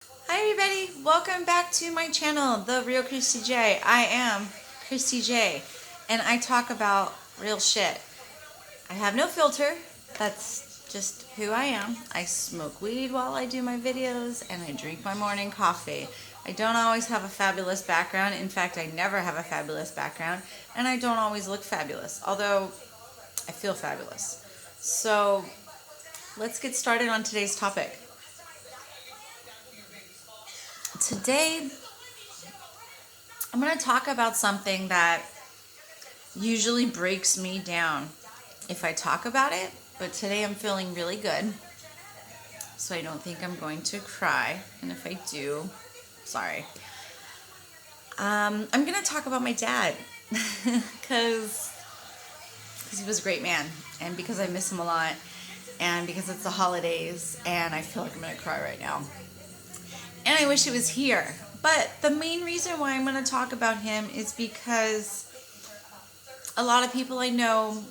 Hi everybody, welcome back to my channel, The Real Kristy J. I am Kristy J, and I talk about real shit. I have no filter, that's just who I am. I smoke weed while I do my videos, and I drink my morning coffee. I don't always have a fabulous background. In fact, I never have a fabulous background, and I don't always look fabulous, although I feel fabulous. So let's get started on today's topic. Today, I'm going to talk about something that usually breaks me down if I talk about it, but today I'm feeling really good, so I don't think I'm going to cry, and if I do, sorry. I'm going to talk about my dad, because he was a great man, and because I miss him a lot, and because it's the holidays, and I feel like I'm going to cry right now. And I wish he was here. But the main reason why I'm going to talk about him is because a lot of people I know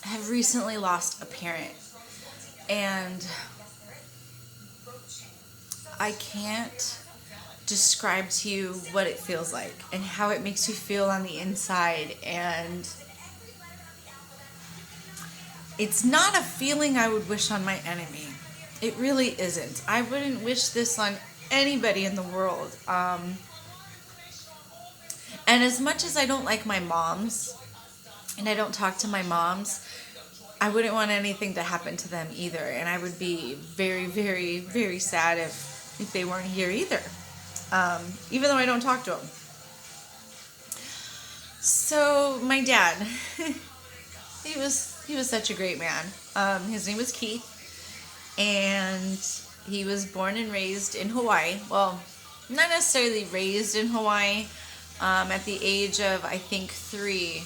have recently lost a parent. And I can't describe to you what it feels like and how it makes you feel on the inside. And it's not a feeling I would wish on my enemy. It really isn't. I wouldn't wish this on anybody in the world. And as much as I don't like my moms, and I don't talk to my moms, I wouldn't want anything to happen to them either. And I would be very, very, very sad if they weren't here either. Even though I don't talk to them. So my dad, he was such a great man. His name was Keith, and he was born and raised in Hawaii. Well, not necessarily raised in Hawaii. At the age of, I think, 3,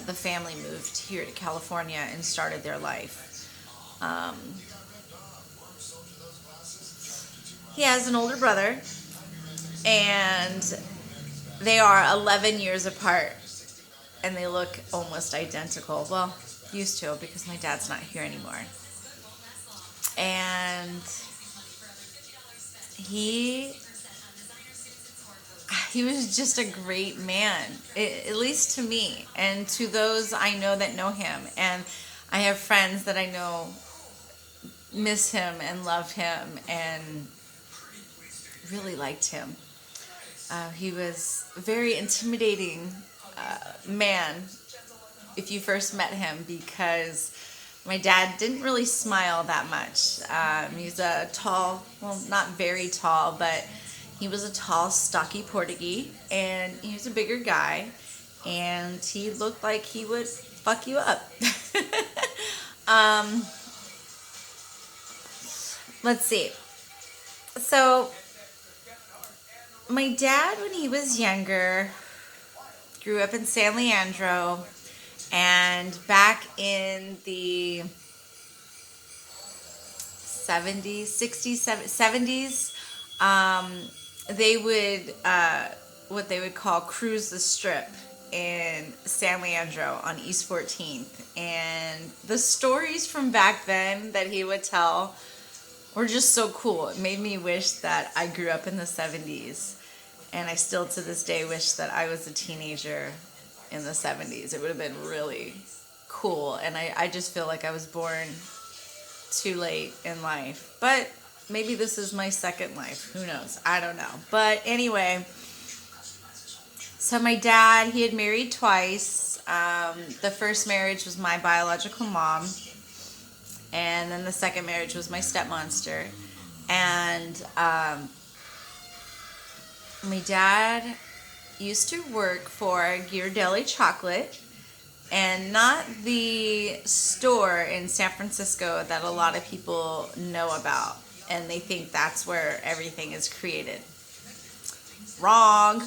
the family moved here to California and started their life. He has an older brother, and they are 11 years apart, and they look almost identical. Well, used to, because my dad's not here anymore. And he was just a great man, at least to me, and to those I know that know him. And I have friends that I know miss him and love him and really liked him. He was a very intimidating man if you first met him, because my dad didn't really smile that much. He's a tall, well, not very tall, but he was a tall, stocky Portuguese, and he was a bigger guy, and he looked like he would fuck you up. Let's see. So, my dad, when he was younger, grew up in San Leandro, and back in the 70s, 60s, 70s, they would, what they would call cruise the strip in San Leandro on East 14th. And the stories from back then that he would tell were just so cool. It made me wish that I grew up in the 70s. And I still to this day wish that I was a teenager in the 70s. It would have been really cool. And I just feel like I was born too late in life. But maybe this is my second life. Who knows? I don't know. But anyway, so my dad, he had married twice. The first marriage was my biological mom. And then the second marriage was my stepmonster. And my dad used to work for Ghirardelli Chocolate, and not the store in San Francisco that a lot of people know about, and they think that's where everything is created. Wrong.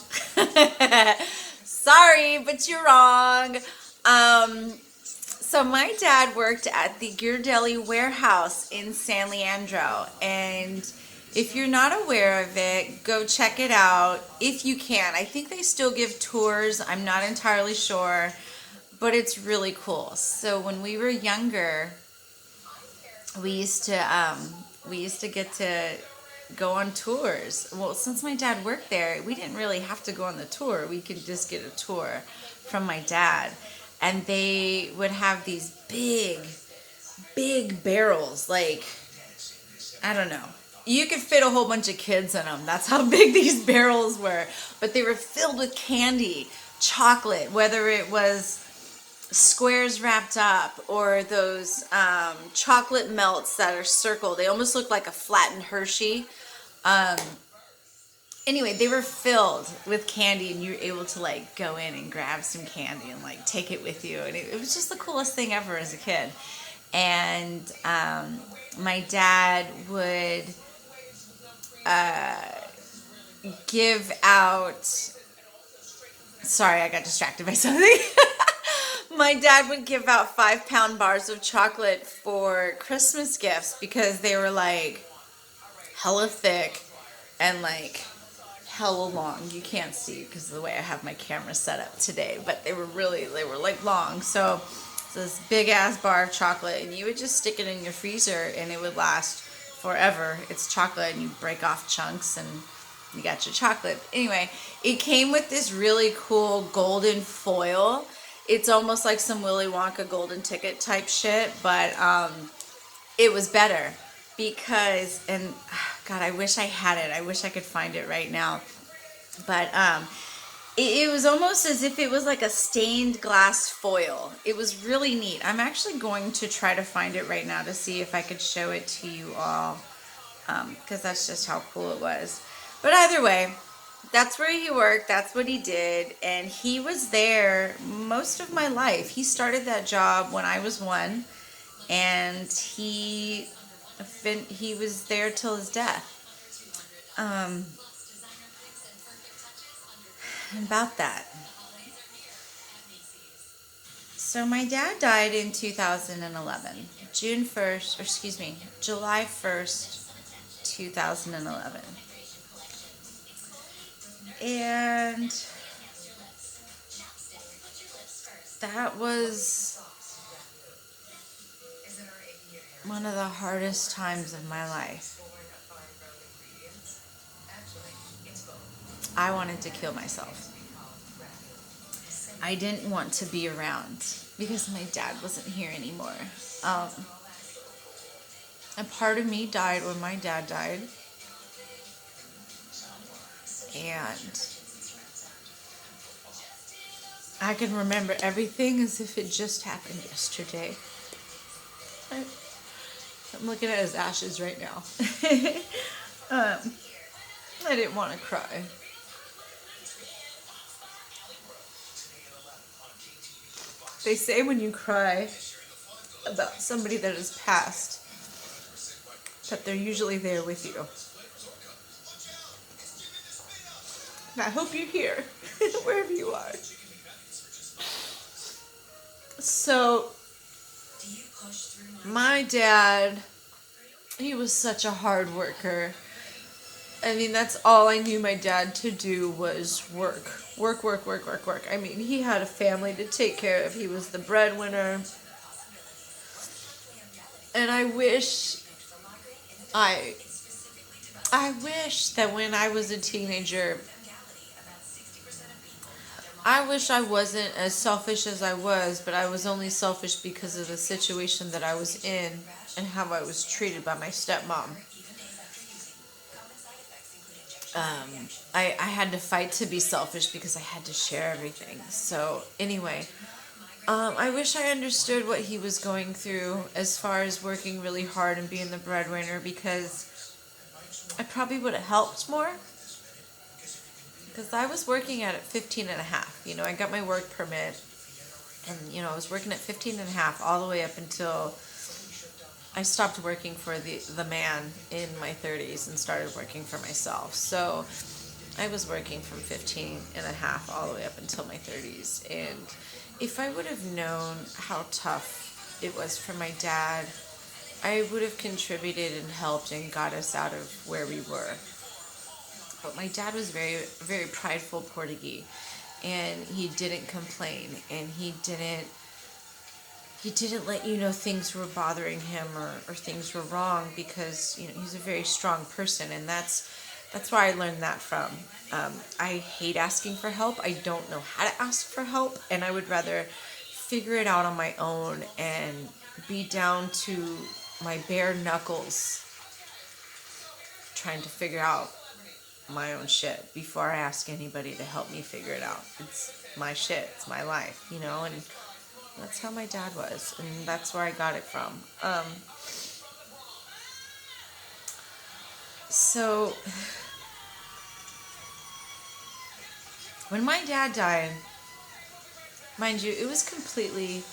Sorry, but you're wrong. So my dad worked at the Ghirardelli warehouse in San Leandro, and if you're not aware of it, go check it out if you can. I think they still give tours. I'm not entirely sure, but it's really cool. So when we were younger, we used to we used to get to go on tours. Well, since my dad worked there, we didn't really have to go on the tour. We could just get a tour from my dad. And they would have these big barrels. Like, I don't know. You could fit a whole bunch of kids in them. That's how big these barrels were. But they were filled with candy, chocolate, whether it was squares wrapped up or those chocolate melts that are circled. They almost look like a flattened Hershey. Anyway, they were filled with candy, and you were able to like go in and grab some candy and like take it with you. And it was just the coolest thing ever as a kid. And my dad would give out. Sorry, I got distracted by something. My dad would give out 5-pound bars of chocolate for Christmas gifts because they were like hella thick and like hella long. You can't see because of the way I have my camera set up today, but they were like long. So this big ass bar of chocolate, and you would just stick it in your freezer and it would last forever. It's chocolate, and you break off chunks and you got your chocolate. Anyway, it came with this really cool golden foil. It's almost like some Willy Wonka golden ticket type shit, but it was better because, and God, I wish I had it. I wish I could find it right now. But it was almost as if it was like a stained glass foil. It was really neat. I'm actually going to try to find it right now to see if I could show it to you all, because that's just how cool it was. But either way, that's where he worked. That's what he did. And he was there most of my life. He started that job when I was 1, and he was there till his death. And about that. So my dad died in 2011, July 1st, 2011. And that was one of the hardest times of my life. I wanted to kill myself. I didn't want to be around because my dad wasn't here anymore. A part of me died when my dad died. And I can remember everything as if it just happened yesterday. I'm looking at his ashes right now. I didn't want to cry. They say when you cry about somebody that has passed, that they're usually there with you. And I hope you're here, wherever you are. So, my dad, he was such a hard worker. I mean, that's all I knew my dad to do was work. Work. I mean, he had a family to take care of. He was the breadwinner. And I wish that when I was a teenager, I wish I wasn't as selfish as I was, but I was only selfish because of the situation that I was in and how I was treated by my stepmom. I had to fight to be selfish because I had to share everything. So anyway, I wish I understood what he was going through as far as working really hard and being the breadwinner, because I probably would have helped more. Because I was working at 15 and a half. You know, I got my work permit, and, you know, I was working at 15 and a half all the way up until I stopped working for the man in my 30s and started working for myself. So I was working from 15 and a half all the way up until my 30s. And if I would have known how tough it was for my dad, I would have contributed and helped and got us out of where we were. But my dad was very, very prideful Portuguese, and he didn't complain, and he he didn't let you know things were bothering him or things were wrong, because he's a very strong person, and that's where I learned that from. I hate asking for help. I don't know how to ask for help, and I would rather figure it out on my own and be down to my bare knuckles trying to figure out my own shit before I ask anybody to help me figure it out. It's my shit. It's my life, and that's how my dad was, and that's where I got it from. So when my dad died, mind you, it was completely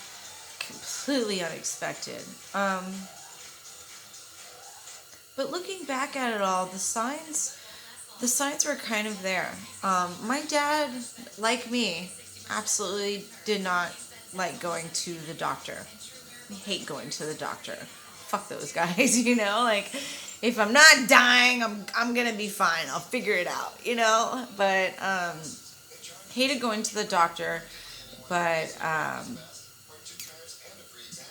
unexpected. But looking back at it all, the signs were kind of there. My dad, like me, absolutely did not like going to the doctor. I hate going to the doctor. Fuck those guys, like, if I'm not dying, I'm gonna be fine. I'll figure it out, But hated going to the doctor. But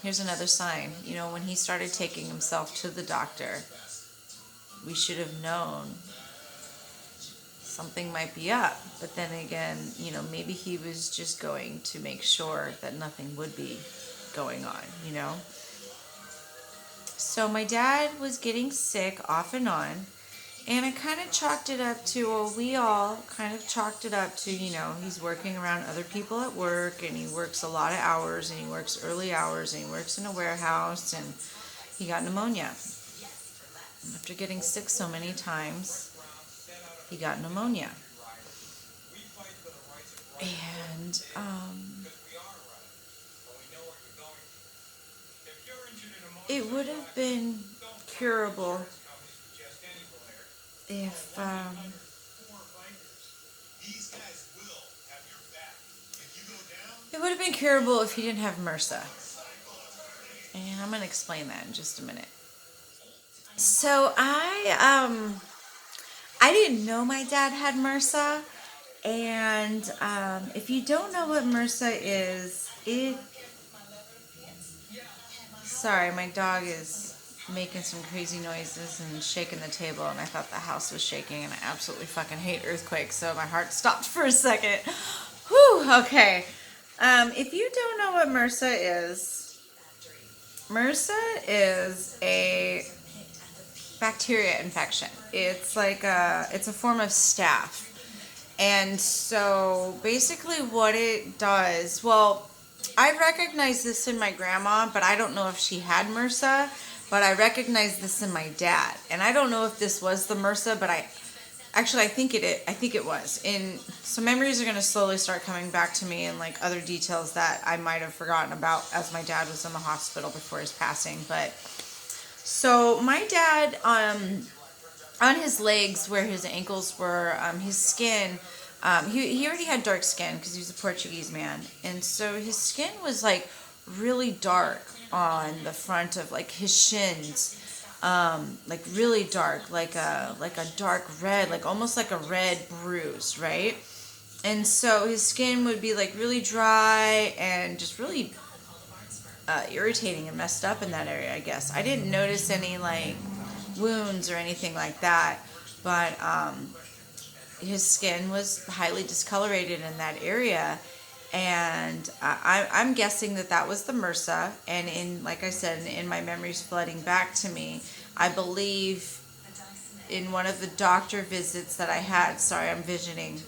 here's another sign. When he started taking himself to the doctor, we should have known something might be up. But then again, maybe he was just going to make sure that nothing would be going on, So my dad was getting sick off and on, and I kind of chalked it up to, we all kind of chalked it up to, he's working around other people at work, and he works a lot of hours, and he works early hours, and he works in a warehouse, and he got pneumonia. After getting sick so many times, he got pneumonia. And it would have been curable if he didn't have MRSA. And I'm going to explain that in just a minute. So I didn't know my dad had MRSA, and if you don't know what MRSA is, sorry, my dog is making some crazy noises and shaking the table, and I thought the house was shaking, and I absolutely fucking hate earthquakes, so my heart stopped for a second. Whew, okay. If you don't know what MRSA is a bacteria infection. It's like it's a form of staph. And so basically what it does, well, I recognize this in my grandma, but I don't know if she had MRSA, but I recognize this in my dad. And I don't know if this was the MRSA, but I think it was. And some memories are going to slowly start coming back to me, and like other details that I might have forgotten about as my dad was in the hospital before his passing. But so my dad, on his legs where his ankles were, his skin, he already had dark skin because he was a Portuguese man. And so his skin was like really dark on the front of like his shins, like really dark, like a dark red, like almost like a red bruise, right? And so his skin would be like really dry and just really irritating and messed up in that area, I guess. I didn't notice any like wounds or anything like that, but his skin was highly discolorated in that area, and I'm guessing that was the MRSA. And like I said, in my memories flooding back to me, I believe in one of the doctor visits that I had, sorry, I'm visioning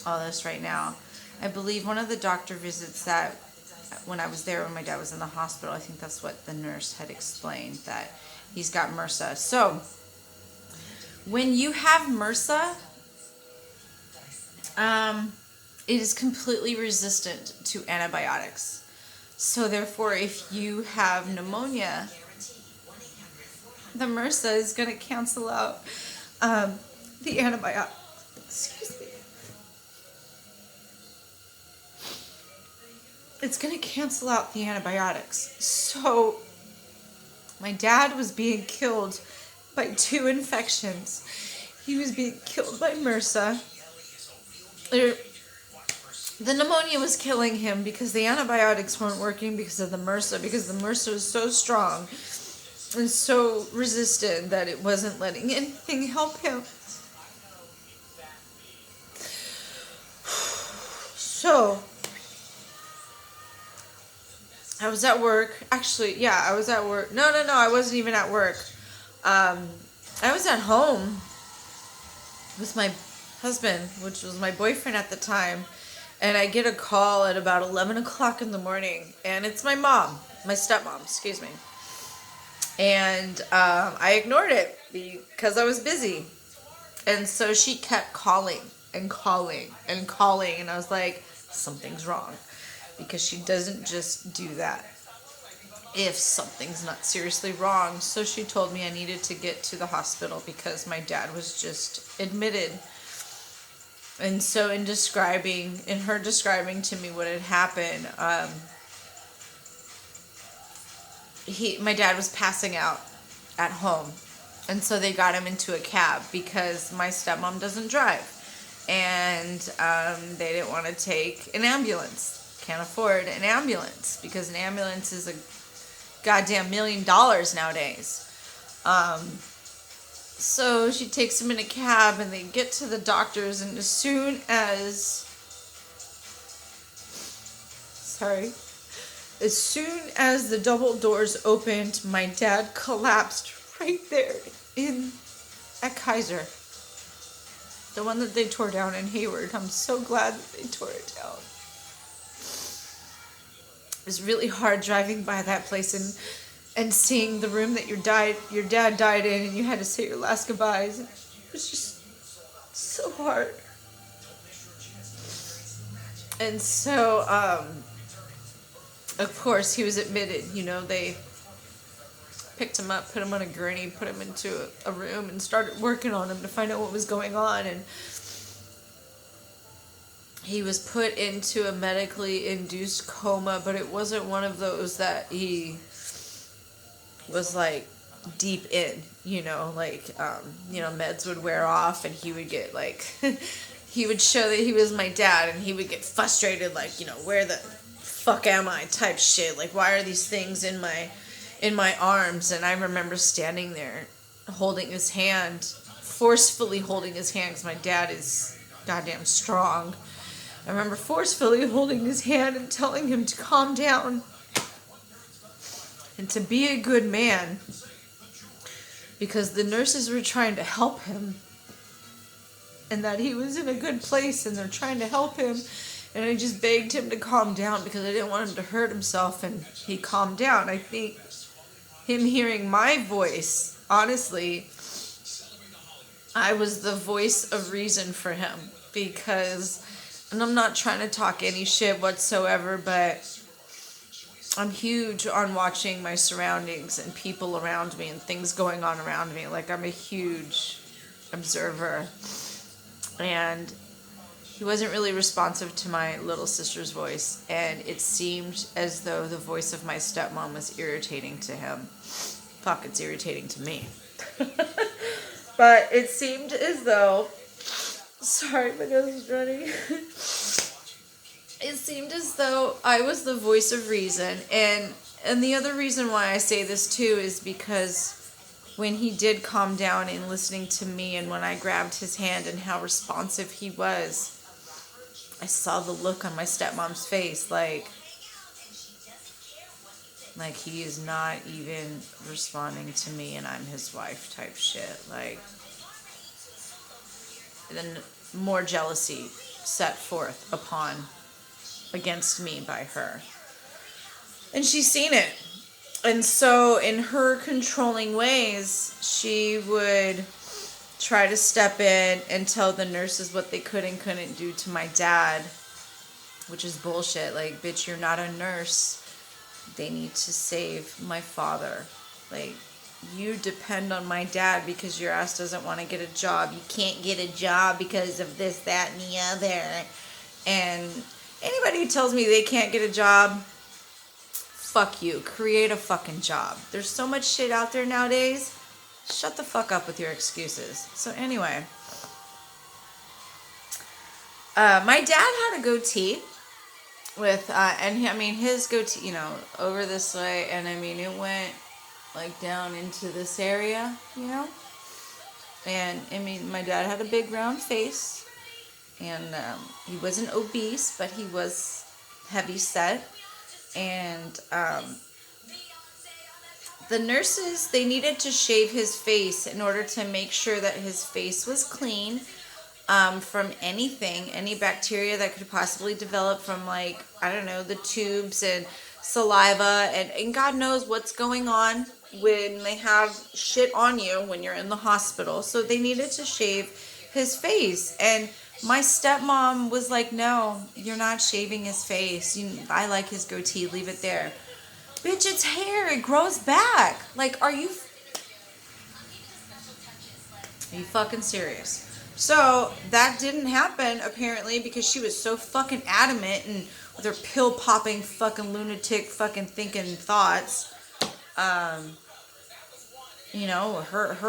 all this right now, I believe one of the doctor visits that when I was there when my dad was in the hospital, I think that's what the nurse had explained, that he's got MRSA. So when you have MRSA, it is completely resistant to antibiotics. So therefore, if you have pneumonia, the MRSA is going to cancel out the antibiotic. Excuse me. It's going to cancel out the antibiotics. So my dad was being killed by 2 infections. He was being killed by MRSA. the pneumonia was killing him because the antibiotics weren't working because of the MRSA, because the MRSA was so strong and so resistant that it wasn't letting anything help him. So, I was at work. Actually, yeah, I was at work. No, I wasn't even at work. I was at home with my husband, which was my boyfriend at the time. And I get a call at about 11 o'clock in the morning. And it's my mom, my stepmom, excuse me. And I ignored it because I was busy. And so she kept calling and calling and calling. And I was like, something's wrong. Because she doesn't just do that if something's not seriously wrong. So she told me I needed to get to the hospital because my dad was just admitted. And so in her describing to me what had happened, my dad was passing out at home. And so they got him into a cab because my stepmom doesn't drive. And they didn't want to take an ambulance. Can't afford an ambulance because an ambulance is a goddamn $1 million nowadays. So she takes him in a cab and they get to the doctors, and as soon as the double doors opened, my dad collapsed right there at Kaiser. The one that they tore down in Hayward. I'm so glad that they tore it down. It was really hard driving by that place and seeing the room that your dad died in, and you had to say your last goodbyes. It was just so hard. And so, of course, he was admitted. They picked him up, put him on a gurney, put him into a room, and started working on him to find out what was going on. And he was put into a medically induced coma, but it wasn't one of those that he was like deep in, meds would wear off and he would get like, he would show that he was my dad and he would get frustrated, like, where the fuck am I type shit. Like, why are these things in my arms? And I remember standing there holding his hand, forcefully holding his hand because my dad is goddamn strong. I remember forcefully holding his hand and telling him to calm down and to be a good man because the nurses were trying to help him and that he was in a good place and they're trying to help him. And I just begged him to calm down because I didn't want him to hurt himself, and he calmed down. I think him hearing my voice, honestly, I was the voice of reason for him because... And I'm not trying to talk any shit whatsoever, but I'm huge on watching my surroundings and people around me and things going on around me. Like, I'm a huge observer. And he wasn't really responsive to my little sister's voice. And it seemed as though the voice of my stepmom was irritating to him. Fuck, it's irritating to me. But it seemed as though... Sorry, my nose is running. It seemed as though I was the voice of reason. And the other reason why I say this too is because when he did calm down in listening to me and when I grabbed his hand and how responsive he was, I saw the look on my stepmom's face like he is not even responding to me and I'm his wife type shit. Like, then more jealousy set forth against me by her. And she's seen it. And so in her controlling ways, she would try to step in and tell the nurses what they could and couldn't do to my dad, which is bullshit. Like, bitch, you're not a nurse. They need to save my father. Like, you depend on my dad because your ass doesn't want to get a job. You can't get a job because of this, that, and the other. And anybody who tells me they can't get a job, fuck you. Create a fucking job. There's so much shit out there nowadays. Shut the fuck up with your excuses. So anyway, my dad had a goatee. with and I mean his goatee, over this way, and I mean it went like down into this area, and I mean my dad had a big round face, and he wasn't obese, but he was heavy set, and the nurses, they needed to shave his face in order to make sure that his face was clean from anything, any bacteria that could possibly develop from, like, I don't know, the tubes and saliva, and God knows what's going on when they have shit on you when you're in the hospital. So they needed to shave his face. And my stepmom was like, no, you're not shaving his face. I like his goatee. Leave it there. Bitch, it's hair. It grows back. Like, are you fucking serious? So that didn't happen apparently because she was so fucking adamant and with her pill popping fucking lunatic fucking thinking thoughts. Her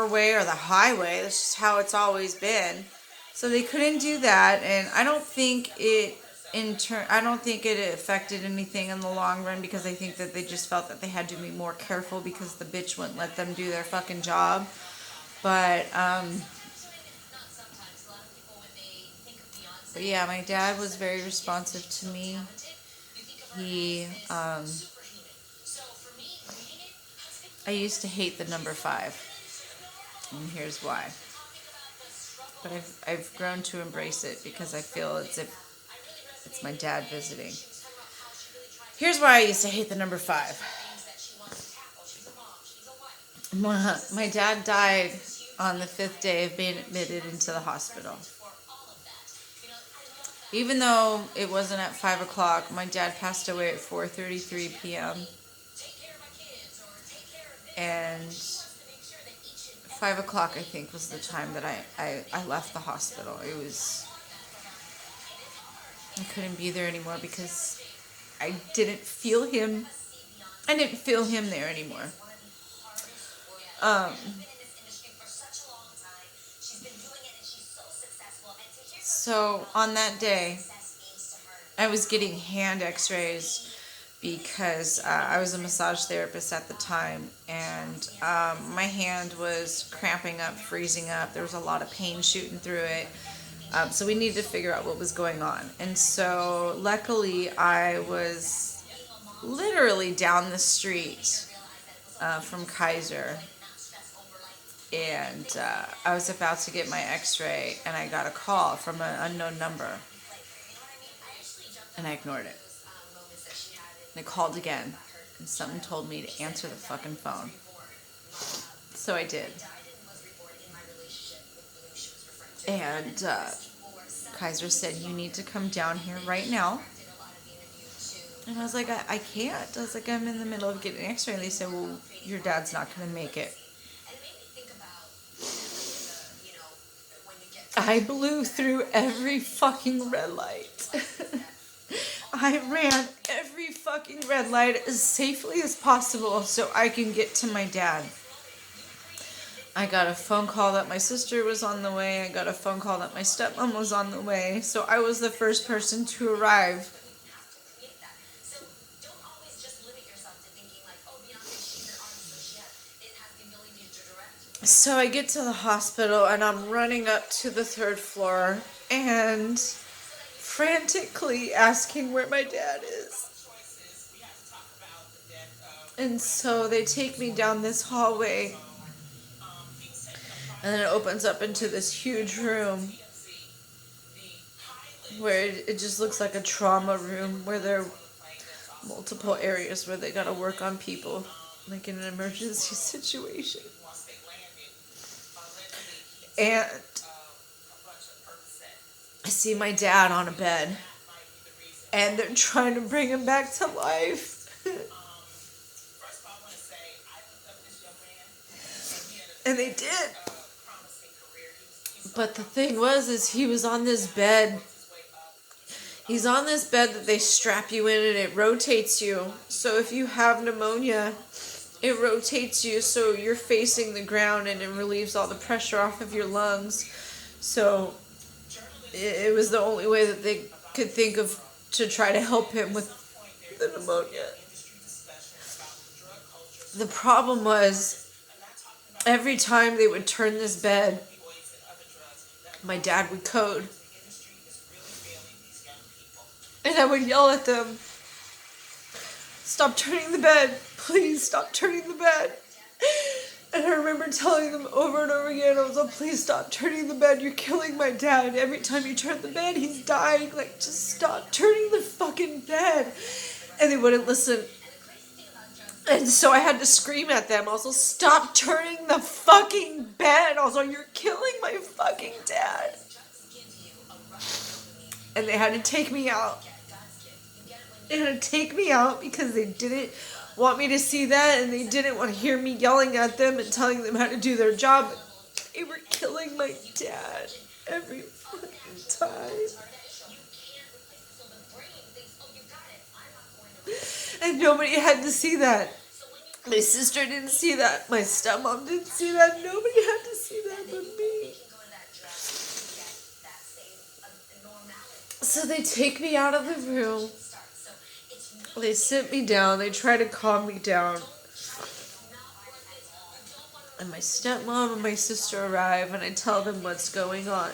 way or the highway. That's just how it's always been. So they couldn't do that, and I don't think it affected anything in the long run because I think that they just felt that they had to be more careful because the bitch wouldn't let them do their fucking job. But yeah, my dad was very responsive to me. He I used to hate the number 5, and here's why. But I've grown to embrace it because I feel as if it's my dad visiting. Here's why I used to hate the number 5. My dad died on the 5th day of being admitted into the hospital. Even though it wasn't at 5 o'clock, my dad passed away at 4:33 p.m. And 5 o'clock, I think, was the time that I left the hospital. I couldn't be there anymore because I didn't feel him. I didn't feel him there anymore. So on that day, I was getting hand x-rays because I was a massage therapist at the time, and my hand was cramping up, freezing up. There was a lot of pain shooting through it. So we needed to figure out what was going on. And so luckily I was literally down the street from Kaiser, and I was about to get my x-ray, and I got a call from an unknown number, and I ignored it. And I called again, and something told me to answer the fucking phone. So I did. And Kaiser said, you need to come down here right now. And I was like, I can't. I was like, I'm in the middle of getting an x-ray. And they said, well, your dad's not going to make it. I blew through every fucking red light. I ran every fucking red light as safely as possible so I can get to my dad. I got a phone call that my sister was on the way. I got a phone call that my stepmom was on the way. So I was the first person to arrive. So I get to the hospital, and I'm running up to the 3rd floor and frantically asking where my dad is. And so they take me down this hallway, and then it opens up into this huge room where it just looks like a trauma room where there are multiple areas where they gotta work on people, like in an emergency situation. And I see my dad on a bed, and they're trying to bring him back to life. And they did. But the thing is he was on this bed. He's on this bed that they strap you in, and it rotates you. So if you have pneumonia, it rotates you so you're facing the ground, and it relieves all the pressure off of your lungs. So it was the only way that they could think of to try to help him with the pneumonia. The problem was, every time they would turn this bed, my dad would code. And I would yell at them, "Stop turning the bed. Please stop turning the bed." And I remember telling them over and over again, I was like, "Please stop turning the bed. You're killing my dad. Every time you turn the bed, he's dying. Like, just stop turning the fucking bed." And they wouldn't listen. And so I had to scream at them. I was like, "Stop turning the fucking bed." I was like, "You're killing my fucking dad." And they had to take me out. They had to take me out because they didn't want me to see that, and they didn't want to hear me yelling at them and telling them how to do their job. They were killing my dad every fucking time. And nobody had to see that. My sister didn't see that. My stepmom didn't see that. Nobody had to see that but me. So they take me out of the room. They sit me down. They try to calm me down. And my stepmom and my sister arrive, and I tell them what's going on.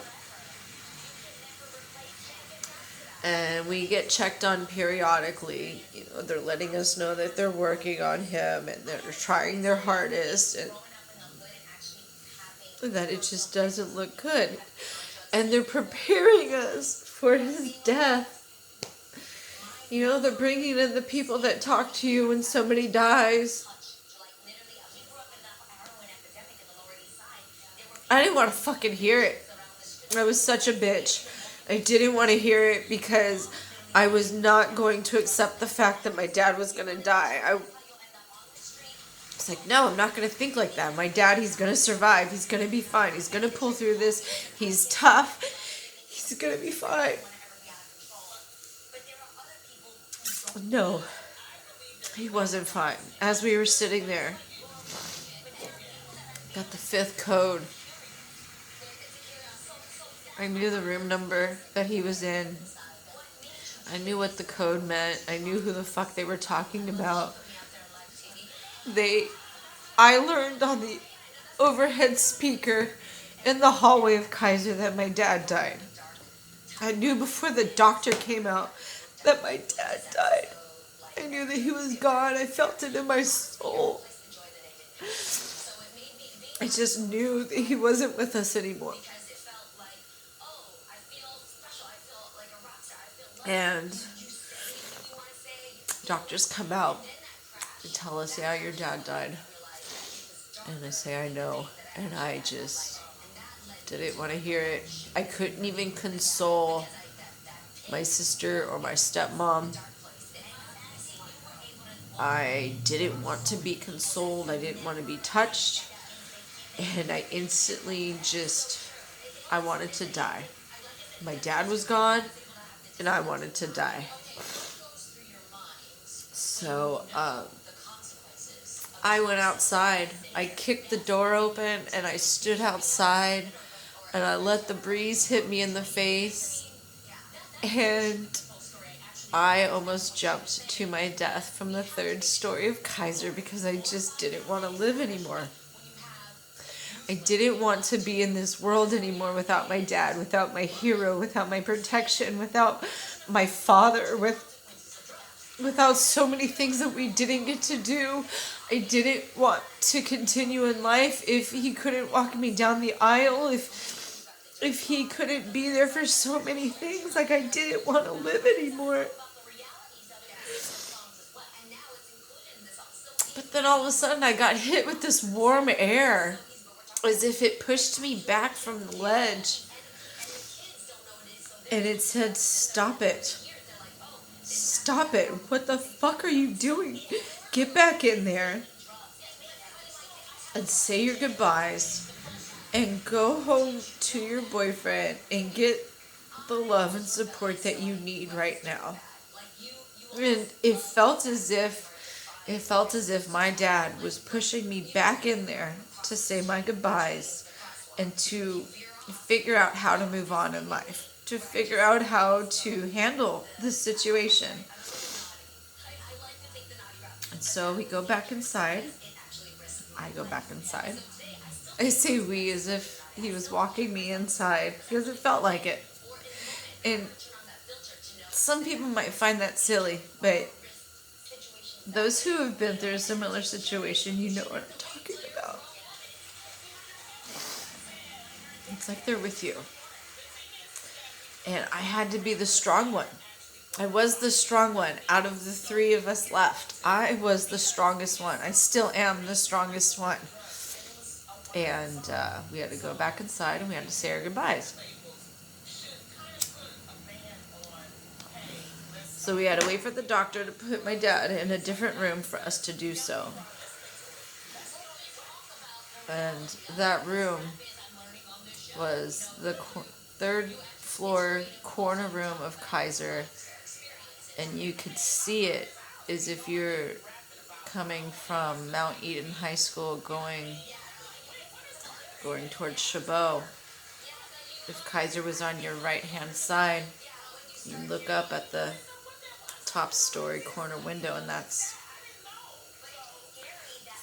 And we get checked on periodically. You know, they're letting us know that they're working on him and they're trying their hardest, and that it just doesn't look good. And they're preparing us for his death. You know, they're bringing in the people that talk to you when somebody dies. I didn't want to fucking hear it. I was such a bitch. I didn't want to hear it because I was not going to accept the fact that my dad was going to die. I was like, no, I'm not going to think like that. My dad, he's going to survive. He's going to be fine. He's going to pull through this. He's tough. He's going to be fine. No, he wasn't fine. As we were sitting there, got the 5th code. I knew the room number that he was in. I knew what the code meant. I knew who the fuck they were talking about. I learned on the overhead speaker in the hallway of Kaiser that my dad died. I knew before the doctor came out that my dad died. I knew that he was gone. I felt it in my soul. I just knew that he wasn't with us anymore. And doctors come out and tell us, "Yeah, your dad died." And I say, "I know." And I just didn't want to hear it. I couldn't even console my sister or my stepmom. I didn't want to be consoled. I didn't want to be touched. And I instantly I wanted to die. My dad was gone, and I wanted to die. So, I went outside. I kicked the door open, and I stood outside, and I let the breeze hit me in the face. And I almost jumped to my death from the 3rd story of Kaiser because I just didn't want to live anymore. I didn't want to be in this world anymore without my dad, without my hero, without my protection, without my father, without so many things that we didn't get to do. I didn't want to continue in life if he couldn't walk me down the aisle, if he couldn't be there for so many things. Like, I didn't want to live anymore. But then all of a sudden I got hit with this warm air, as if it pushed me back from the ledge. And it said, "Stop it. Stop it. What the fuck are you doing? Get back in there and say your goodbyes and go home to your boyfriend and get the love and support that you need right now." And it felt as if my dad was pushing me back in there to say my goodbyes and to figure out how to move on in life, to figure out how to handle this situation. And so we go back inside. I go back inside. I say we as if he was walking me inside because it felt like it. And some people might find that silly, but those who have been through a similar situation, you know what I'm talking about. It's like they're with you. And I had to be the strong one. I was the strong one. Out of the three of us left, I was the strongest one. I still am the strongest one. And we had to go back inside and we had to say our goodbyes. So we had to wait for the doctor to put my dad in a different room for us to do so. And that room was the third floor corner room of Kaiser. And you could see it as if you're coming from Mount Eden High School going towards Chabot. If Kaiser was on your right-hand side, you look up at the top story corner window, and that's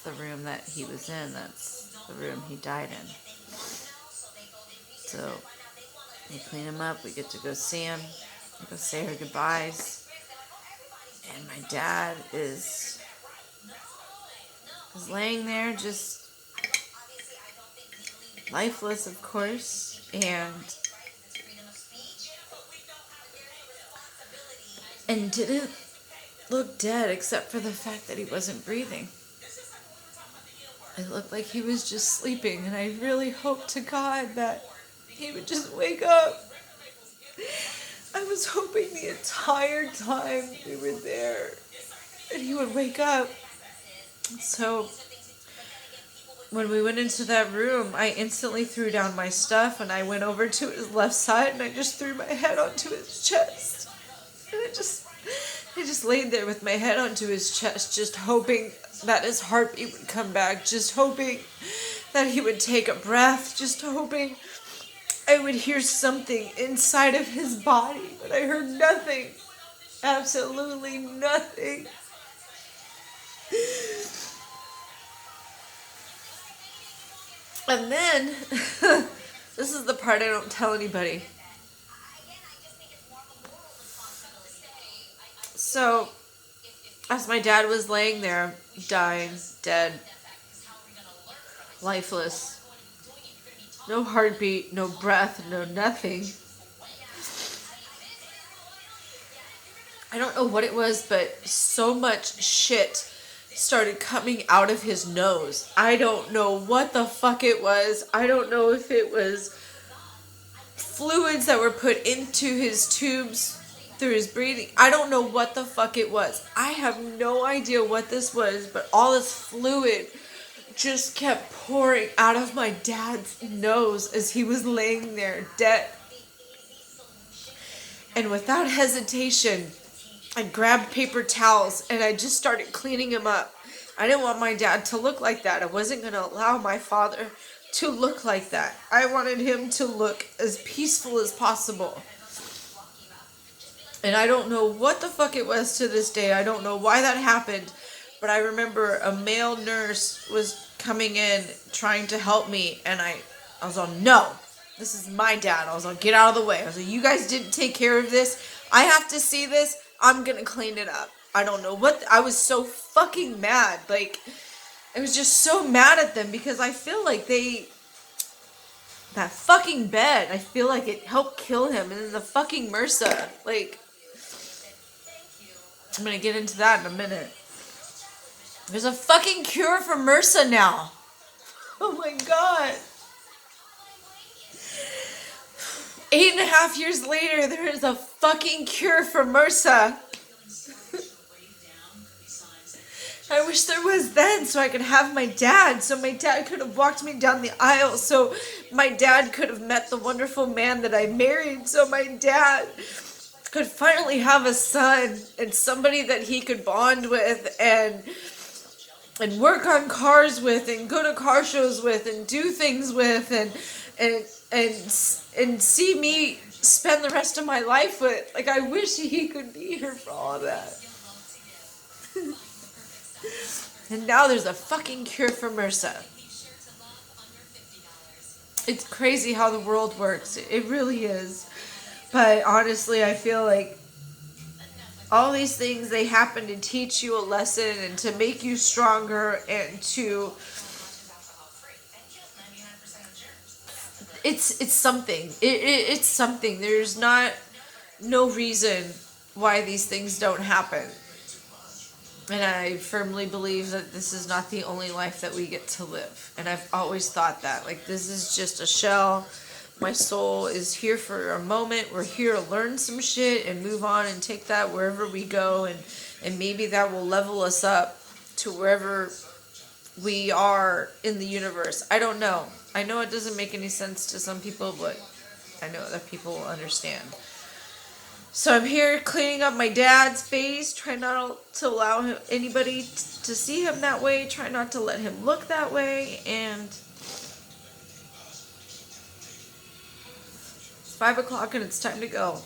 the room that he was in. That's the room he died in. So we clean him up. We get to go see him. We go say our goodbyes. And my dad is laying there just lifeless, of course, and didn't look dead except for the fact that he wasn't breathing. It looked like he was just sleeping, and I really hoped to God that he would just wake up. I was hoping the entire time we were there that he would wake up. So when we went into that room, I instantly threw down my stuff and I went over to his left side and I just threw my head onto his chest. And I just laid there with my head onto his chest, just hoping that his heartbeat would come back, just hoping that he would take a breath, just hoping I would hear something inside of his body, but I heard nothing. Absolutely nothing. And then, this is the part I don't tell anybody. So, as my dad was laying there, dying, dead, lifeless, no heartbeat, no breath, no nothing. I don't know what it was, but so much shit started coming out of his nose. I don't know what the fuck it was. I don't know if it was fluids that were put into his tubes through his breathing. I don't know what the fuck it was. I have no idea what this was, but all this fluid just kept pouring out of my dad's nose as he was laying there dead. And without hesitation, I grabbed paper towels and I just started cleaning him up. I didn't want my dad to look like that. I wasn't going to allow my father to look like that. I wanted him to look as peaceful as possible. And I don't know what the fuck it was to this day. I don't know why that happened. But I remember a male nurse was coming in trying to help me. And I was like, no, this is my dad. I was like, get out of the way. I was like, you guys didn't take care of this. I have to see this. I'm going to clean it up. I don't know what. I was so fucking mad. Like, I was just so mad at them because I feel like that fucking bed, I feel like it helped kill him. And then the fucking MRSA. Like, I'm going to get into that in a minute. There's a fucking cure for MRSA now. Oh my God. 8.5 years later, there is a fucking cure for MRSA. I wish there was then so I could have my dad. So my dad could have walked me down the aisle. So my dad could have met the wonderful man that I married. So my dad could finally have a son and somebody that he could bond with and work on cars with and go to car shows with and do things with and and see me spend the rest of my life with. Like, I wish he could be here for all of that. And now there's a fucking cure for MRSA. It's crazy how the world works. It really is. But honestly, I feel like all these things, they happen to teach you a lesson and to make you stronger and to... It's something. It's something. There's no reason why these things don't happen. And I firmly believe that this is not the only life that we get to live. And I've always thought that. Like, this is just a shell. My soul is here for a moment. We're here to learn some shit and move on and take that wherever we go. And maybe that will level us up to wherever we are in the universe. I don't know. I know it doesn't make any sense to some people, but I know that people will understand. So I'm here cleaning up my dad's face, trying not to allow anybody to see him that way, try not to let him look that way, and it's 5 o'clock and it's time to go.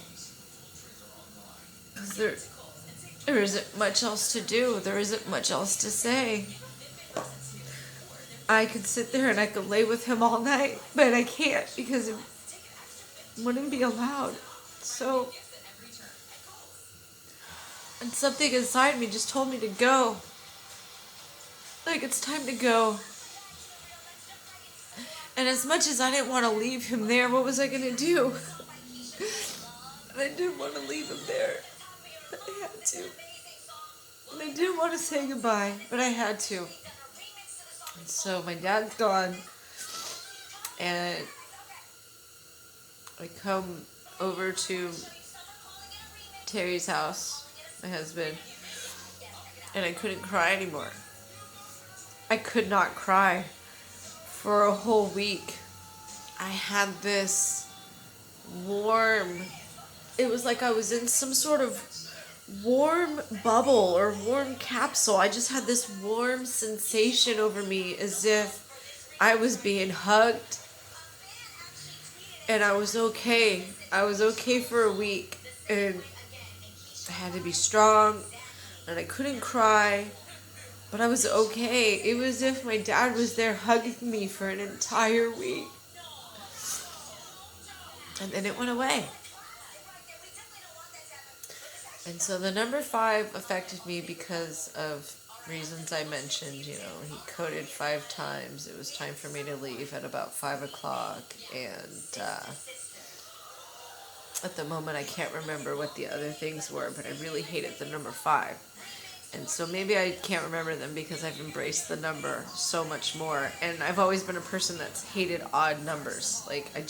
Because there isn't much else to do, there isn't much else to say. I could sit there and I could lay with him all night, but I can't because it wouldn't be allowed. So... and something inside me just told me to go. Like, it's time to go. And as much as I didn't want to leave him there, what was I going to do? I didn't want to leave him there. But I had to. And I didn't want to say goodbye, but I had to. And so my dad's gone. And I come over to Terry's house, my husband, and I couldn't cry anymore. I could not cry for a whole week. I had this warm, it was like I was in some sort of warm bubble or warm capsule. I just had this warm sensation over me as if I was being hugged. And I was okay. I was okay for a week. And I had to be strong, and I couldn't cry, but I was okay. It was as if my dad was there hugging me for an entire week. And then it went away. And so the number 5 affected me because of reasons I mentioned. You know, he coded 5 times. It was time for me to leave at about 5 o'clock, and at the moment, I can't remember what the other things were, but I really hated the number 5. And so maybe I can't remember them because I've embraced the number so much more. And I've always been a person that's hated odd numbers. Like, I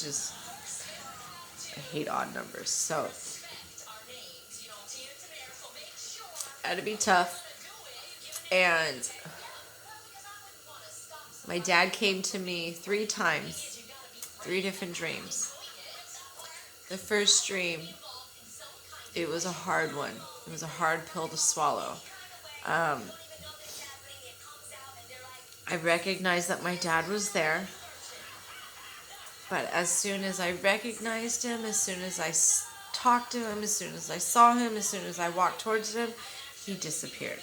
hate odd numbers. So, I had to be tough. And my dad came to me 3 times, 3 different dreams. The first dream, it was a hard one. It was a hard pill to swallow. I recognized that my dad was there. But as soon as I recognized him, as soon as I talked to him, as soon as I saw him, as soon as I walked towards him, he disappeared.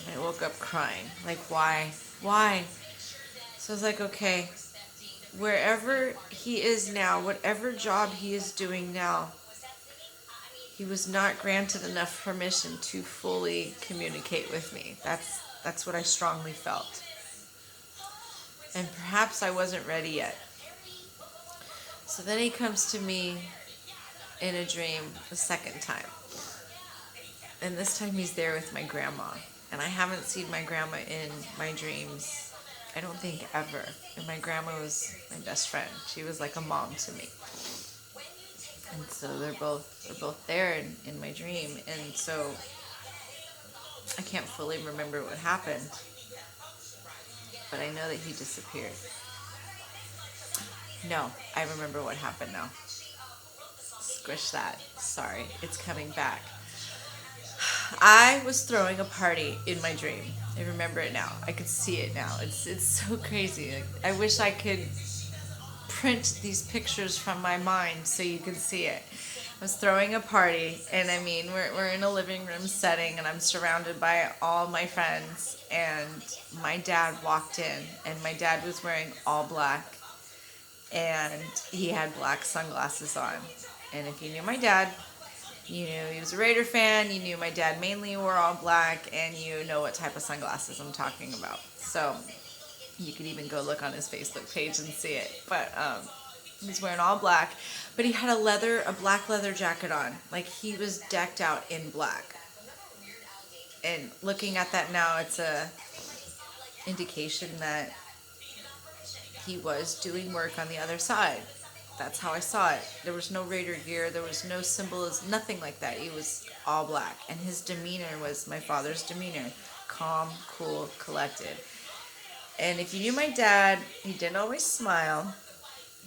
And I woke up crying. Like, why? Why? So I was like, okay. Wherever he is now, whatever job he is doing now, he was not granted enough permission to fully communicate with me. That's what I strongly felt. And perhaps I wasn't ready yet. So then he comes to me in a dream the second time. And this time he's there with my grandma. And I haven't seen my grandma in my dreams, I don't think ever. And my grandma was my best friend. She was like a mom to me. And so they're both there in my dream. And so I can't fully remember what happened. But I know that he disappeared. No, I remember what happened now. Squish that. Sorry, it's coming back. I was throwing a party in my dream. I remember it now. I could see it now. It's so crazy. Like, I wish I could print these pictures from my mind so you can see it. I was throwing a party, and I mean, we're in a living room setting, and I'm surrounded by all my friends, and my dad walked in, and my dad was wearing all black, and he had black sunglasses on. And if you knew my dad, you knew he was a Raider fan, you knew my dad mainly wore all black, and you know what type of sunglasses I'm talking about. So you could even go look on his Facebook page and see it. But he was wearing all black, but he had a black leather jacket on. Like, he was decked out in black. And looking at that now, it's a indication that he was doing work on the other side. That's how I saw it. There was no Raider gear. There was no symbolism, nothing like that. He was all black. And his demeanor was my father's demeanor. Calm, cool, collected. And if you knew my dad, he didn't always smile.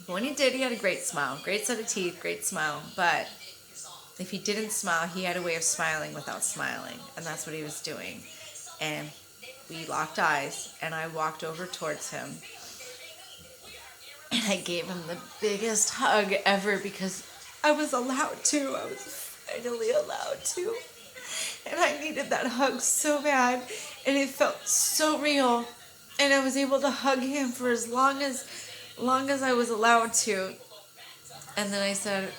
But when he did, he had a great smile. Great set of teeth, great smile. But if he didn't smile, he had a way of smiling without smiling. And that's what he was doing. And we locked eyes, and I walked over towards him. And I gave him the biggest hug ever because I was allowed to. I was finally allowed to. And I needed that hug so bad. And it felt so real. And I was able to hug him for as long as I was allowed to. And then I said,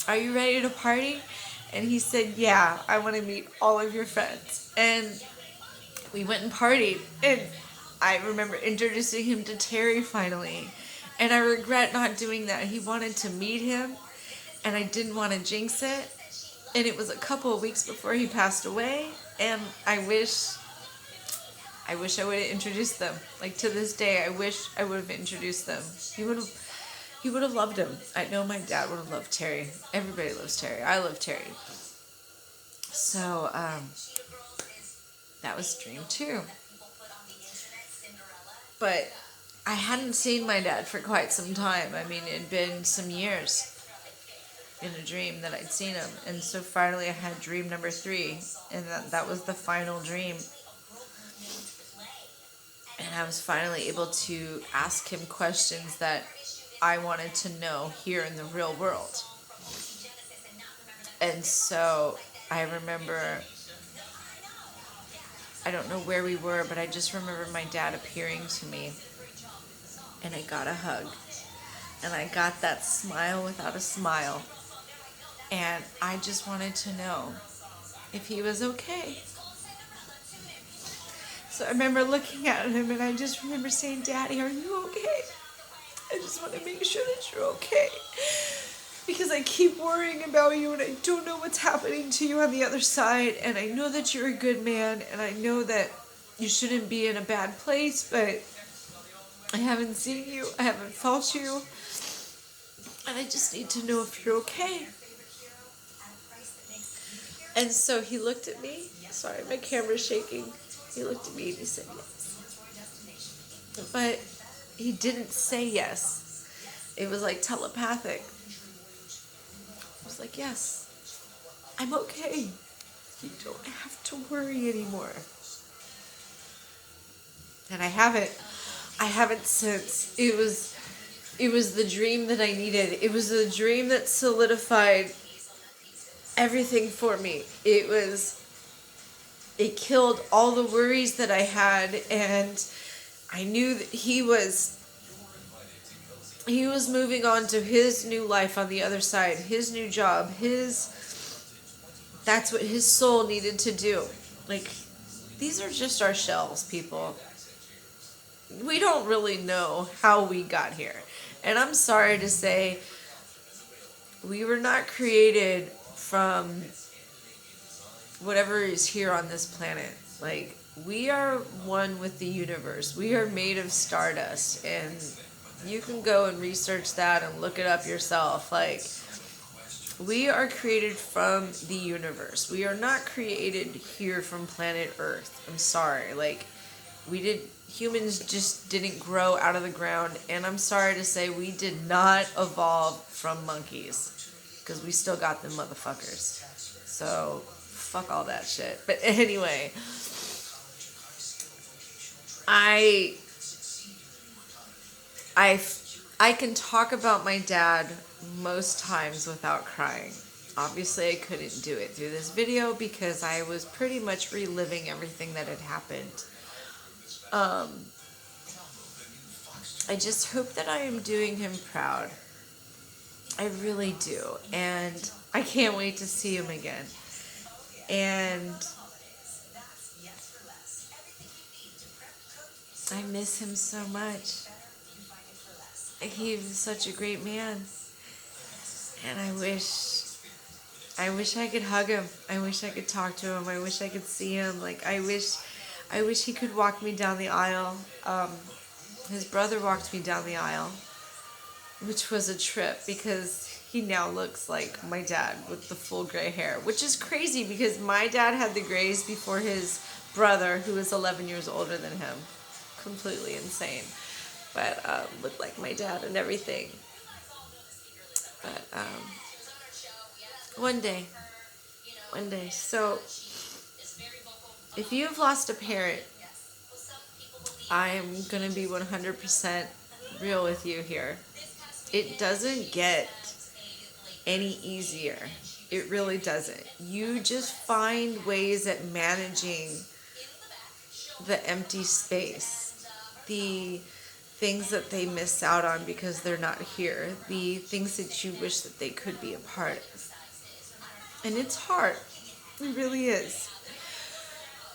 "Are you ready to party?" And he said, "Yeah, I want to meet all of your friends." And we went and partied. And I remember introducing him to Terry finally. And I regret not doing that. He wanted to meet him, and I didn't want to jinx it. And it was a couple of weeks before he passed away, and I wish I would have introduced them. Like, to this day, I wish I would have introduced them. He would have loved him. I know my dad would have loved Terry. Everybody loves Terry. I love Terry. So, that was dream 2. But I hadn't seen my dad for quite some time. I mean, it had been some years in a dream that I'd seen him. And so finally I had dream number 3. And that was the final dream. And I was finally able to ask him questions that I wanted to know here in the real world. And so I remember, I don't know where we were, but I just remember my dad appearing to me. And I got a hug. And I got that smile without a smile. And I just wanted to know if he was okay. So I remember looking at him, and I just remember saying, "Daddy, are you okay? I just want to make sure that you're okay. Because I keep worrying about you, and I don't know what's happening to you on the other side. And I know that you're a good man, and I know that you shouldn't be in a bad place, but I haven't seen you, I haven't felt you, and I just need to know if you're okay." And so he looked at me. Sorry, my camera's shaking. He looked at me and he said yes. But he didn't say yes. It was like telepathic. I was like, "Yes, I'm okay. You don't have to worry anymore." And I haven't since. It was the dream that I needed. It was the dream that solidified everything for me. It killed all the worries that I had, and I knew that he was moving on to his new life on the other side, his new job, that's what his soul needed to do. Like, these are just our shells, people. We don't really know how we got here. And I'm sorry to say, we were not created from whatever is here on this planet. Like, we are one with the universe. We are made of stardust. And you can go and research that and look it up yourself. Like, we are created from the universe. We are not created here from planet Earth. I'm sorry. Like, humans just didn't grow out of the ground, and I'm sorry to say we did not evolve from monkeys, because we still got them motherfuckers. So, fuck all that shit. But anyway, I I can talk about my dad most times without crying. Obviously, I couldn't do it through this video because I was pretty much reliving everything that had happened. I just hope that I am doing him proud. I really do. And I can't wait to see him again. And I miss him so much. He was such a great man. And I wish I could hug him. I wish I could talk to him. I wish I could see him. Like, I wish he could walk me down the aisle. His brother walked me down the aisle, which was a trip because he now looks like my dad with the full gray hair, which is crazy because my dad had the grays before his brother, who is 11 years older than him. Completely insane. But looked like my dad and everything. But one day. So if you've lost a parent, I'm going to be 100% real with you here. It doesn't get any easier. It really doesn't. You just find ways at managing the empty space, the things that they miss out on because they're not here, the things that you wish that they could be a part of. And it's hard. It really is.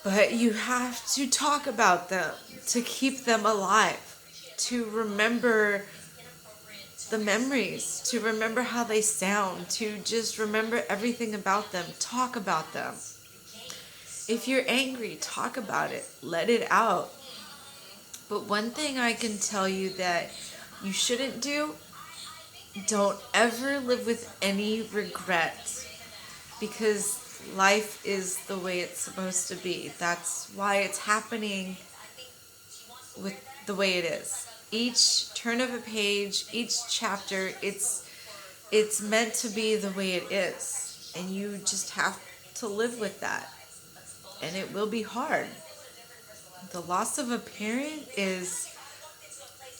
But you have to talk about them to keep them alive, to remember the memories, to remember how they sound, to just remember everything about them. Talk about them. If you're angry, talk about it. Let it out. But one thing I can tell you that you shouldn't do, don't ever live with any regret, because life is the way it's supposed to be. That's why it's happening with the way it is. Each turn of a page, each chapter, it's meant to be the way it is. And you just have to live with that. And it will be hard. The loss of a parent is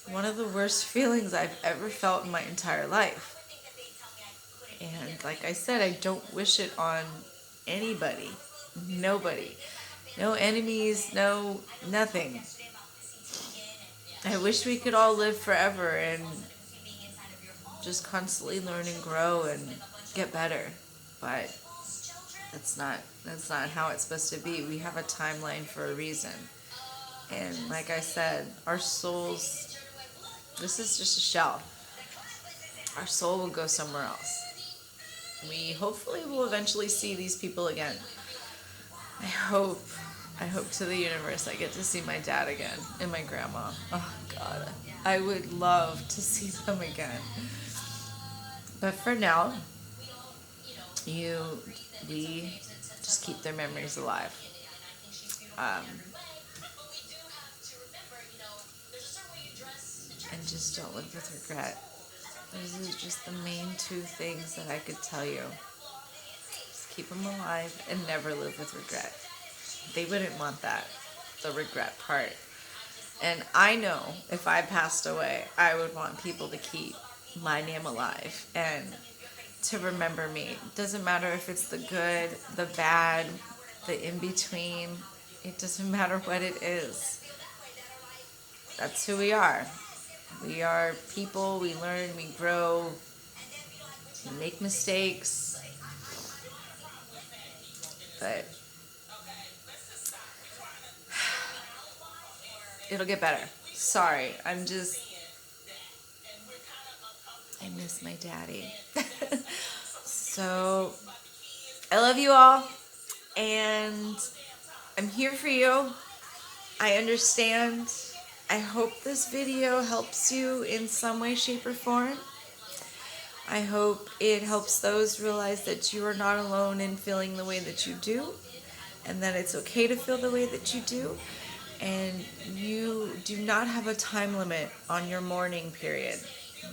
one of the worst feelings I've ever felt in my entire life. And like I said, I don't wish it on anybody, nobody, no enemies, no nothing. I wish we could all live forever and just constantly learn and grow and get better, but that's not how it's supposed to be. We have a timeline for a reason. And like I said, our souls, this is just a shell. Our soul will go somewhere else. We hopefully will eventually see these people again. I hope to the universe I get to see my dad again and my grandma. Oh God, I would love to see them again. But for now, we just keep their memories alive. And just don't live with regret. Those are just the main two things that I could tell you. Just keep them alive and never live with regret. They wouldn't want that, the regret part. And I know if I passed away, I would want people to keep my name alive and to remember me. It doesn't matter if it's the good, the bad, the in-between. It doesn't matter what it is. That's who we are. We are people, we learn, we grow, we make mistakes, but it'll get better. Sorry, I miss my daddy. So, I love you all, and I'm here for you. I understand. I hope this video helps you in some way, shape, or form. I hope it helps those realize that you are not alone in feeling the way that you do, and that it's okay to feel the way that you do, and you do not have a time limit on your mourning period.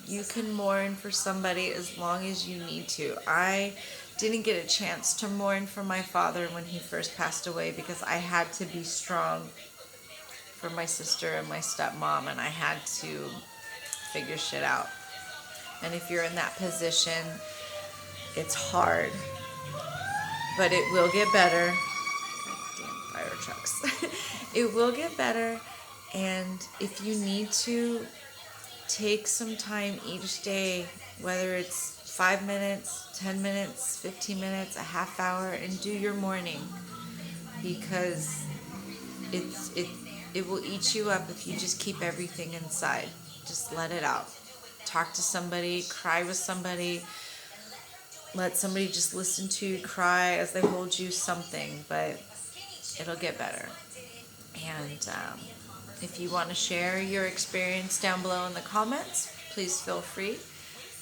You can mourn for somebody as long as you need to. I didn't get a chance to mourn for my father when he first passed away because I had to be strong for my sister and my stepmom, and I had to figure shit out. And if you're in that position, it's hard, but it will get better. Goddamn fire trucks. It will get better, and if you need to, take some time each day, whether it's 5 minutes, 10 minutes, 15 minutes, a half hour, and do your morning, because it will eat you up if you just keep everything inside. Just let it out. Talk to somebody, cry with somebody, let somebody just listen to you cry as they hold you, something, but it'll get better. And if you want to share your experience down below in the comments, please feel free.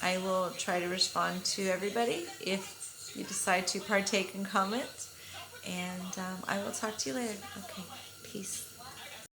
I will try to respond to everybody if you decide to partake in comments. And I will talk to you later. Okay, peace.